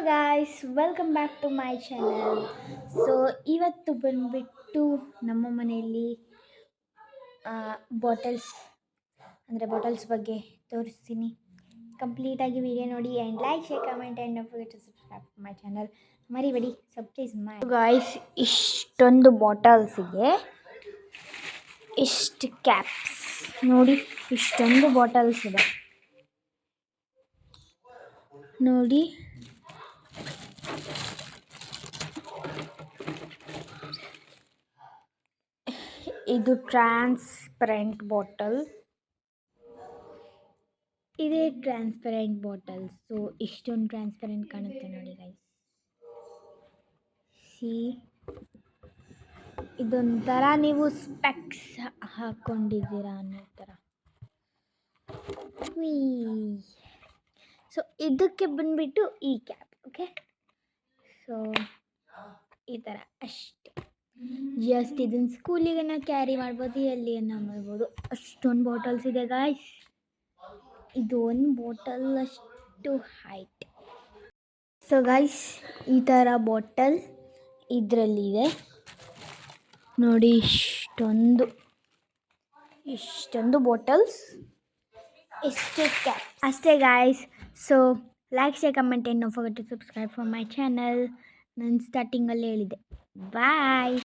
Guys welcome back to my channel. So ಇವತ್ತು ಬಂದುಬಿಟ್ಟು ನಮ್ಮ ಮನೆಯಲ್ಲಿ ಬಾಟಲ್ಸ್ ಬಾಟಲ್ಸ್ ಬಗ್ಗೆ ತೋರಿಸ್ತೀನಿ. ಕಂಪ್ಲೀಟಾಗಿ ವಿಡಿಯೋ ನೋಡಿ and like share comment and don't forget to subscribe my channel. ಮರಿಬೇಡಿ ಸಬ್ಸ್ಕ್ರೈಬ್ ಮಾಡಿ ಗಾಯ್ಸ್. ಇಷ್ಟೊಂದು ಬಾಟಲ್ಸಿಗೆ ಇಷ್ಟು ಕ್ಯಾಪ್ಸ್ ನೋಡಿ, ಇಷ್ಟೊಂದು ಬಾಟಲ್ಸ್ ಇದೆ ನೋಡಿ. ಇದು ಟ್ರಾನ್ಸ್ಪರೆಂಟ್ ಬಾಟಲ್, ಇದೇ ಟ್ರಾನ್ಸ್ಪರೆಂಟ್ ಬಾಟಲ್. ಸೊ ಇಷ್ಟೊಂದು ಟ್ರಾನ್ಸ್ಪರೆಂಟ್ ಕಾಣುತ್ತೆ ನೋಡಿ ಗೈಸ್. ಸಿ, ಇದೊಂಥರ ನೀವು ಸ್ಪೆಕ್ಸ್ ಹಾಕ್ಕೊಂಡಿದ್ದೀರಾ ಅನ್ನೋ ಥರ. ಸೊ ಇದಕ್ಕೆ ಬಂದುಬಿಟ್ಟು ಈ ಕ್ಯಾಪ್. ಓಕೆ, ಸೊ ಈ ಥರ ಅಷ್ಟೆ. ಜಸ್ಟ್ ಇದನ್ನು ಸ್ಕೂಲಿಗೆ ಕ್ಯಾರಿ ಮಾಡ್ಬೋದು, ಎಲ್ಲಿಯನ್ನ ಮಾಡ್ಬೋದು. ಅಷ್ಟೊಂದು ಬಾಟಲ್ಸ್ ಇದೆ ಗಾಯ್ಸ್. ಇದು ಒಂದು ಬಾಟಲ್ ಅಷ್ಟು ಹೈಟ್. ಸೊ ಗಾಯ್ಸ್, ಈ ಥರ ಬಾಟಲ್ ಇದರಲ್ಲಿದೆ ನೋಡಿ. ಇಷ್ಟೊಂದು ಬಾಟಲ್ಸ್, ಇಷ್ಟು ಕ್ಯಾಪ್ ಅಷ್ಟೇ guys. So like share comment and don't forget to subscribe for my channel. ನಾನು ಸ್ಟಾರ್ಟಿಂಗಲ್ಲಿ ಹೇಳಿದೆ. ಬಾಯ್.